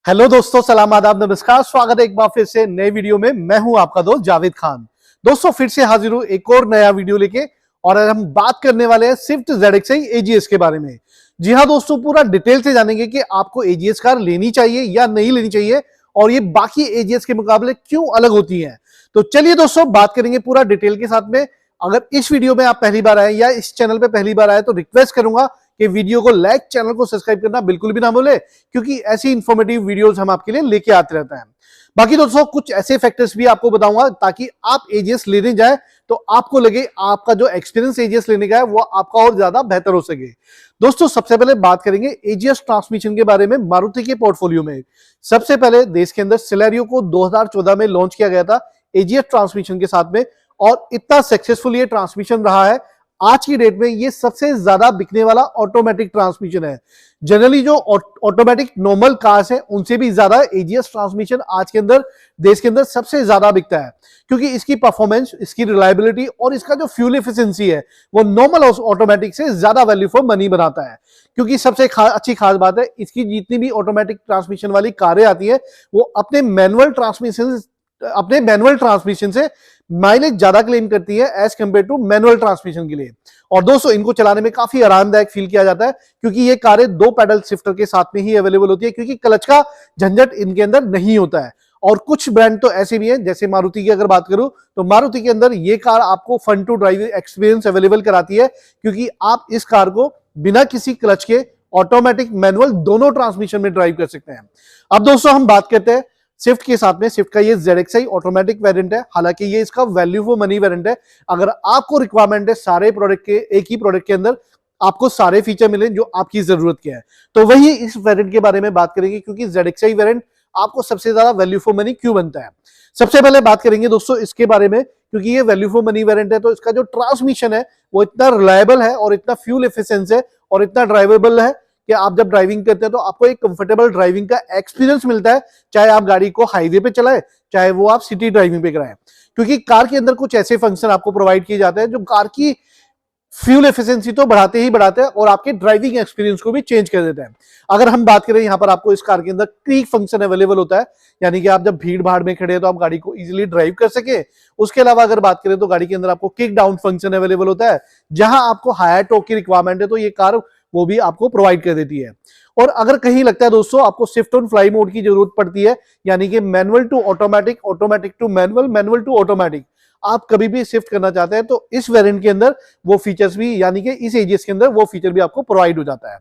Hello दोस्तों, सलाम आदाब नमस्कार। स्वागत है एक बार फिर से नए वीडियो में। मैं हूं आपका दोस्त जावेद खान। दोस्तों फिर से हाजिर हूं एक और नया वीडियो लेके, और आज हम बात करने वाले हैं स्विफ्ट ZXi AGS के बारे में। जी हां दोस्तों, पूरा डिटेल से जानेंगे कि आपको AGS कार लेनी चाहिए या नहीं लेनी चाहिए, और ये बाकी AGS के मुकाबले क्यों अलग होती है। तो चलिए दोस्तों बात करेंगे पूरा डिटेल के साथ में। अगर इस वीडियो में आप पहली बार आए या इस चैनल पे पहली बार आए तो रिक्वेस्ट करूंगा कि वीडियो को लाइक, चैनल को सब्सक्राइब करना बिल्कुल भी ना भूले, क्योंकि ऐसी इंफॉर्मेटिव वीडियोस हम आपके लिए लेके आते रहते हैं। बाकी दोस्तों कुछ ऐसे फैक्टर्स भी आपको बताऊंगा ताकि आप AGS लेने जाए तो आपको लगे आपका जो एक्सपीरियंस AGS लेने का है वो आपका और ज्यादा बेहतर हो सके। दोस्तों सबसे पहले बात करेंगे AGS ट्रांसमिशन के बारे में। मारुति के पोर्टफोलियो में सबसे पहले देश के अंदर सिलेरियो को 2014 में लॉन्च किया गया था AGS ट्रांसमिशन के साथ में, और इतना सक्सेसफुल ये ट्रांसमिशन रहा है। आज की डेट में ये सबसे ज्यादा बिकने वाला ऑटोमेटिक ट्रांसमिशन है। जनरली जो ऑटोमेटिक नॉर्मल कार्स है उनसे भी ज्यादा AGS ट्रांसमिशन आज के अंदर देश के अंदर सबसे ज्यादा बिकता है, क्योंकि इसकी परफॉर्मेंस, इसकी रिलायबिलिटी और इसका जो फ्यूल एफिशिएंसी है वो नॉर्मल ऑटोमेटिक से ज्यादा वैल्यू फॉर मनी बनाता है। क्योंकि सबसे अच्छी खास बात है, इसकी जितनी भी ऑटोमेटिक ट्रांसमिशन वाली कारें आती है वो अपने मैनुअल ट्रांसमिशन से माइलेज ज्यादा क्लेम करती है as compare to manual transmission के लिए। और दोस्तों इनको चलाने में काफी आरामदायक फील किया जाता है, क्योंकि ये कारें 2 पैडल शिफ्टर के साथ में ही अवेलेबल होती है, क्योंकि क्लच का झंझट इनके अंदर नहीं होता है। और कुछ ब्रांड तो ऐसे भी हैं, जैसे मारुति की अगर बात करूं तो मारुति के अंदर ये कार आपको fun to drive experience available कराती है, क्योंकि आप इस कार को बिना किसी क्लच के ऑटोमेटिक मैनुअल दोनों ट्रांसमिशन में ड्राइव कर सकते हैं। अब दोस्तों हम बात करते हैं स्विफ्ट के साथ में। स्विफ्ट का ये ZXi ऑटोमेटिक वेरिएंट है, हालांकि ये इसका वैल्यू फॉर मनी वेरिएंट है। अगर आपको रिक्वायरमेंट है सारे प्रोडक्ट के, एक ही प्रोडक्ट के अंदर आपको सारे फीचर मिले जो आपकी जरूरत के हैं, तो वही इस वेरिएंट के बारे में बात करेंगे, क्योंकि ZXi वेरिएंट आपको सबसे ज्यादा वैल्यू फॉर मनी क्यों बनता है। सबसे पहले बात करेंगे दोस्तों इसके बारे में, क्योंकि ये वैल्यू फॉर मनी वेरिएंट है तो इसका जो ट्रांसमिशन है वो इतना रिलायबल है और इतना फ्यूल एफिशिएंट है और इतना ड्राइवेबल है कि आप जब ड्राइविंग करते हैं तो आपको एक कंफर्टेबल ड्राइविंग का एक्सपीरियंस मिलता है, चाहे आप गाड़ी को हाईवे पे चलाएं, चाहे वो आप सिटी ड्राइविंग पे कराएं। क्योंकि कार के अंदर कुछ ऐसे फंक्शन आपको प्रोवाइड किए जाते हैं जो कार की फ्यूल एफिशिएंसी तो बढ़ाते ही बढ़ाते हैं और आपके ड्राइविंग एक्सपीरियंस को भी चेंज कर देते हैं। अगर हम बात करें यहाँ पर आपको इस कार के अंदर क्रीक फंक्शन अवेलेबल होता है, यानी कि आप जब भीड़ भाड़ में खड़े हैं तो आप गाड़ी को इजीली ड्राइव कर सके। उसके अलावा अगर बात करें तो गाड़ी के अंदर आपको किक डाउन फंक्शन अवेलेबल होता है, जहां आपको हायर टॉर्क की रिक्वायरमेंट है तो ये कार वो भी आपको प्रोवाइड कर देती है। और अगर कहीं लगता है दोस्तों आपको शिफ्ट ऑन फ्लाई मोड की जरूरत पड़ती है, यानी कि manual to automatic, automatic to manual, manual to automatic, आप कभी भी शिफ्ट करना चाहते हैं तो इस वेरिएंट के अंदर वो फीचर्स भी, यानी कि इस AGS के अंदर वो फीचर भी आपको प्रोवाइड हो जाता है।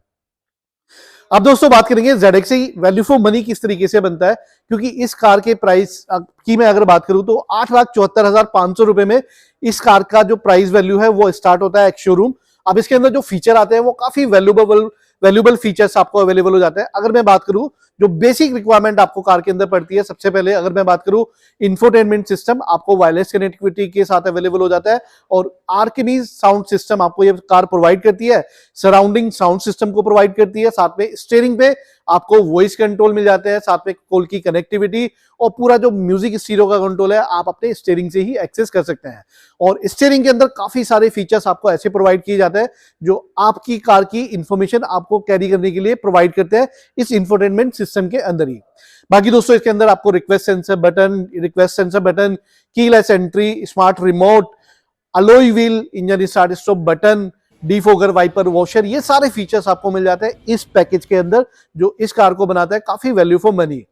अब दोस्तों बात करेंगे ZXi वैल्यू फॉर मनी किस तरीके से बनता है, क्योंकि इस कार के प्राइस की मैं अगर बात करूं तो 8,74,500 रुपए में इस कार का जो प्राइस वैल्यू है वो स्टार्ट होता है एक शोरूम। अब इसके अंदर जो फीचर आते हैं वो काफी वैल्यूबल फीचर्स आपको अवेलेबल हो जाते हैं। अगर मैं बात करूं जो बेसिक रिक्वायरमेंट आपको कार के अंदर पड़ती है, सबसे पहले अगर मैं बात करूं इंफोटेनमेंट सिस्टम आपको वायरलेस कनेक्टिविटी के साथ अवेलेबल हो जाता है, और आर्कनीज साउंड सिस्टम आपको ये कार प्रोवाइड करती है, सराउंडिंग साउंड सिस्टम को प्रोवाइड करती है, साथ में स्टीयरिंग पे आपको वॉइस कंट्रोल मिल जाते हैं, साथ में कॉल की कनेक्टिविटी, और पूरा जो म्यूजिक स्टीरियो का कंट्रोल है आप अपने स्टीयरिंग से ही एक्सेस कर सकते हैं। और स्टीयरिंग के अंदर काफी सारे फीचर्स आपको ऐसे प्रोवाइड किए जाते हैं जो आपकी कार की इंफॉर्मेशन आपको कैरी करने के लिए प्रोवाइड करते हैं इस इंफोटेनमेंट सिस्टम के अंदर ही। बाकी दोस्तों इसके अंदर आपको request sensor button, keyless entry, smart remote, alloy wheel, engine start stop button, defogger, wiper washer, ये सारे फीचर्स आपको मिल जाते हैं इस पैकेज के अंदर, जो इस कार को बनाता है काफी वैल्यू फॉर मनी।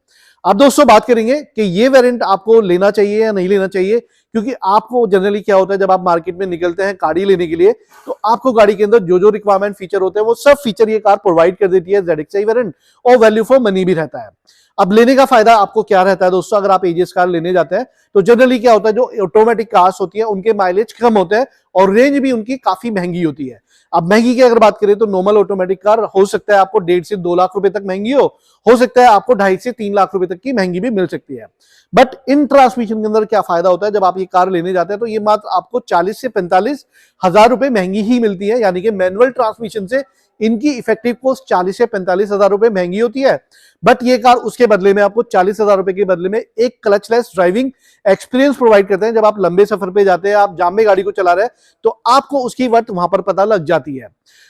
अब दोस्तों बात करेंगे कि ये वेरिएंट आपको लेना चाहिए या नहीं लेना चाहिए, क्योंकि आपको जनरली क्या होता है जब आप मार्केट में निकलते हैं गाड़ी लेने के लिए तो आपको गाड़ी के अंदर जो जो रिक्वायरमेंट फीचर होते हैं वो सब फीचर ये कार प्रोवाइड कर देती है ZXi वेरिएंट, और वैल्यू फॉर मनी भी रहता है। अब लेने का फायदा आपको क्या रहता है दोस्तों, अगर आप AGS कार लेने जाते हैं तो जनरली क्या होता है जो ऑटोमेटिक कार्स होती है उनके माइलेज कम होते हैं और रेंज भी उनकी काफी महंगी होती है। अब महंगी की अगर बात करें तो नॉर्मल ऑटोमेटिक कार हो सकता है आपको 1.5 से 2 लाख रुपए तक महंगी हो सकता है आपको 2.5 से 3 लाख रुपए तक की महंगी भी मिल सकती है। बट इन ट्रांसमिशन के अंदर क्या फायदा होता है, जब आप ये कार लेने जाते हैं तो ये मात्र आपको 40 से 45 हजार रुपए महंगी ही मिलती है, यानी कि मैनुअल ट्रांसमिशन से इनकी इफेक्टिव कॉस्ट 40 से 45 हजार रुपए महंगी होती है। बट ये कार उसके बदले में आपको 40 हजार रुपए के बदले में एक क्लचलेस ड्राइविंग एक्सपीरियंस प्रोवाइड करते हैं। जब आप लंबे सफर पे जाते हैं, आप जाम में गाड़ी को चला रहे हैं, तो आपको उसकी वर्थ वहां पर पता लग जाती है।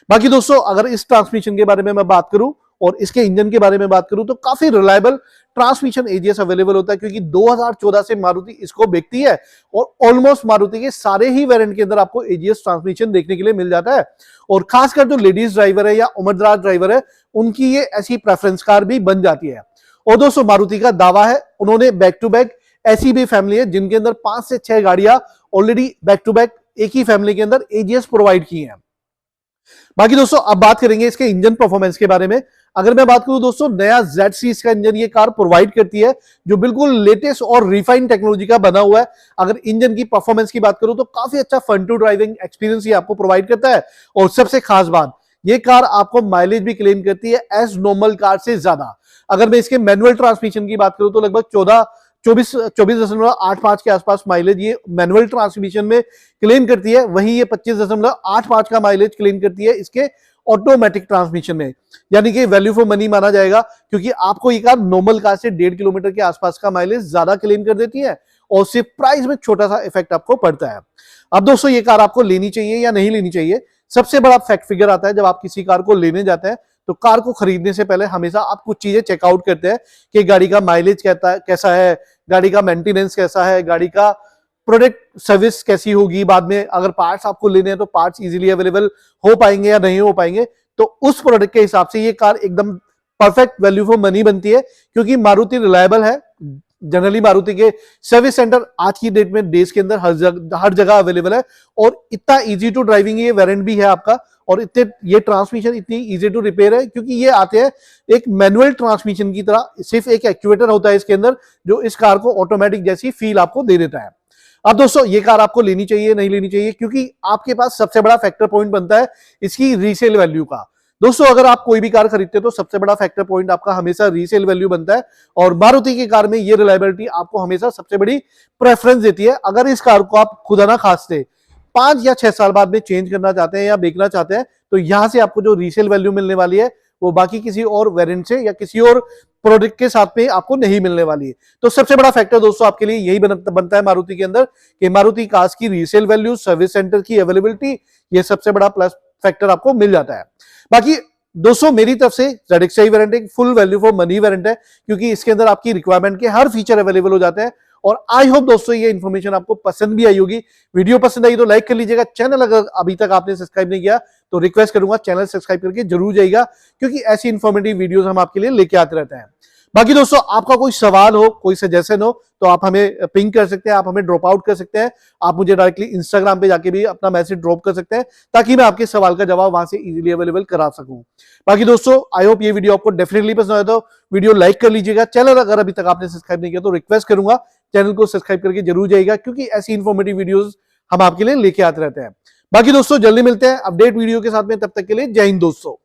बाकी दोस्तों अगर इस ट्रांसमिशन के बारे में मैं बात करूं, और इसके इंजन के बारे में बात करूं तो काफी रिलायबल ट्रांसमिशन एजीएस अवेलेबल होता है, क्योंकि 2014 से मारुति इसको बेचती है और ऑलमोस्ट मारुति के सारे ही वेरिएंट के अंदर आपको एजीएस ट्रांसमिशन देखने के लिए मिल जाता है। और खासकर जो लेडीज ड्राइवर है या उम्रदराज ड्राइवर है, उनकी ये ऐसी प्रेफरेंस कार भी बन जाती है। और दोस्तों मारुति का दावा है, उन्होंने बैक टू बैक ऐसी भी फैमिली है जिनके अंदर 5 से 6 गाड़ियां ऑलरेडी बैक टू बैक एक ही फैमिली के अंदर एजीएस प्रोवाइड की हैं। बाकी दोस्तों अब बात करेंगे इसके इंजन परफॉर्मेंस के बारे में। अगर मैं बात करूं दोस्तों, नया ZC इसका इंजन ये कार प्रोवाइड करती है, जो बिल्कुल लेटेस्ट और रिफाइंड टेक्नोलॉजी का बना हुआ है। अगर इंजन की परफॉर्मेंस की बात करूं तो काफी अच्छा फन टू ड्राइविंग एक्सपीरियंस ये आपको प्रोवाइड करता है। और सबसे खास बात, ये कार आपको माइलेज भी क्लेम करती है एज नॉर्मल कार से ज्यादा। अगर मैं इसके मैनुअल ट्रांसमिशन की बात करूं तो लगभग 24.85 के आसपास माइलेज ये मैनुअल ट्रांसमिशन में क्लेम करती है, वहीं ये 25.85 का माइलेज क्लेम करती है इसके ऑटोमेटिक ट्रांसमिशन में। यानी कि वैल्यू फॉर मनी माना जाएगा, क्योंकि आपको ये कार नॉर्मल कार से 1.5 किलोमीटर के आसपास का माइलेज ज्यादा क्लेम कर देती है और सिर्फ प्राइस में छोटा सा इफेक्ट आपको पड़ता है। अब दोस्तों ये कार आपको लेनी चाहिए या नहीं लेनी चाहिए, सबसे बड़ा फैक्ट फिगर आता है जब आप किसी कार को लेने जाते हैं। तो कार को खरीदने से पहले हमेशा आप कुछ चीजें चेकआउट करते हैं कि गाड़ी का माइलेज कैसा है, गाड़ी का मेंटेनेंस कैसा है, गाड़ी का प्रोडक्ट सर्विस कैसी होगी, बाद में अगर पार्ट्स आपको लेने हैं तो पार्ट्स इजीली अवेलेबल हो पाएंगे या नहीं हो पाएंगे। तो उस प्रोडक्ट के हिसाब से ये कार एकदम परफेक्ट वैल्यू फॉर मनी बनती है, क्योंकि मारुति रिलायबल है। जनरली मारुति के सर्विस सेंटर आज की डेट में देश के अंदर हर जगह अवेलेबल है और इतना इजी टू ड्राइविंग ये वेरिएंट भी है आपका। और इतने ये ट्रांसमिशन इतनी इजी टू रिपेयर है, क्योंकि ये आते हैं एक मैनुअल ट्रांसमिशन की तरह, सिर्फ एक एक्चुएटर होता है इसके अंदर जो इस कार को ऑटोमेटिक जैसी फील आपको दे देता है। अब दोस्तों ये कार आपको लेनी चाहिए नहीं लेनी चाहिए, क्योंकि आपके पास सबसे बड़ा फैक्टर पॉइंट बनता है इसकी रीसेल वैल्यू का। दोस्तों अगर आप कोई भी कार खरीदते हैं तो सबसे बड़ा फैक्टर पॉइंट आपका हमेशा रीसेल वैल्यू बनता है, और मारुति की कार में ये रिलायबिलिटी आपको हमेशा सबसे बड़ी प्रेफरेंस देती है। अगर इस कार को आप खुदा ना खास्ते 5 या 6 साल बाद में चेंज करना चाहते हैं या बेचना चाहते हैं, तो यहां से आपको जो रीसेल वैल्यू मिलने वाली है वो बाकी किसी और वेरिएंट से या किसी और प्रोडक्ट के साथ में आपको नहीं मिलने वाली है। तो सबसे बड़ा फैक्टर दोस्तों आपके लिए यही बनता है मारुति के अंदर, कि मारुति कार्स की रीसेल वैल्यू, सर्विस सेंटर की अवेलेबिलिटी, ये सबसे बड़ा प्लस फैक्टर आपको मिल जाता है। बाकी दोस्तों मेरी तरफ से ZXi वेरिएंट एक full value for money variant है, क्योंकि इसके अंदर आपकी रिक्वायरमेंट के हर फीचर अवेलेबल हो जाते हैं। और आई होप दोस्तों ये इन्फॉर्मेशन आपको पसंद भी आई होगी। वीडियो पसंद आई तो लाइक कर लीजिएगा। चैनल अगर अभी तक आपने सब्सक्राइब नहीं किया तो रिक्वेस्ट करूंगा चैनल सब्सक्राइब करके जरूर जाइएगा, क्योंकि ऐसी इन्फॉर्मेटिव वीडियोस हम आपके लिए लेके आते रहते हैं। बाकी दोस्तों आपका कोई सवाल हो, कोई सजेशन हो, तो आप हमें पिंग कर सकते हैं, आप हमें ड्रॉप आउट कर सकते हैं, आप मुझे डायरेक्टली इंस्टाग्राम पे जाके भी अपना मैसेज ड्रॉप कर सकते हैं, ताकि मैं आपके सवाल का जवाब वहां से इजीली अवेलेबल करा सकूं। बाकी दोस्तों आई होप ये वीडियो आपको डेफिनेटली पसंद आया, तो वीडियो लाइक कर लीजिएगा। चैनल अगर अभी तक आपने सब्सक्राइब नहीं किया तो रिक्वेस्ट करूंगा चैनल को सब्सक्राइब करके जरूर जाइएगा, क्योंकि ऐसी इन्फॉर्मेटिव वीडियोस हम आपके लिए लेके आते रहते हैं। बाकी दोस्तों जल्दी मिलते हैं अपडेट वीडियो के साथ में, तब तक के लिए जय हिंद दोस्तों।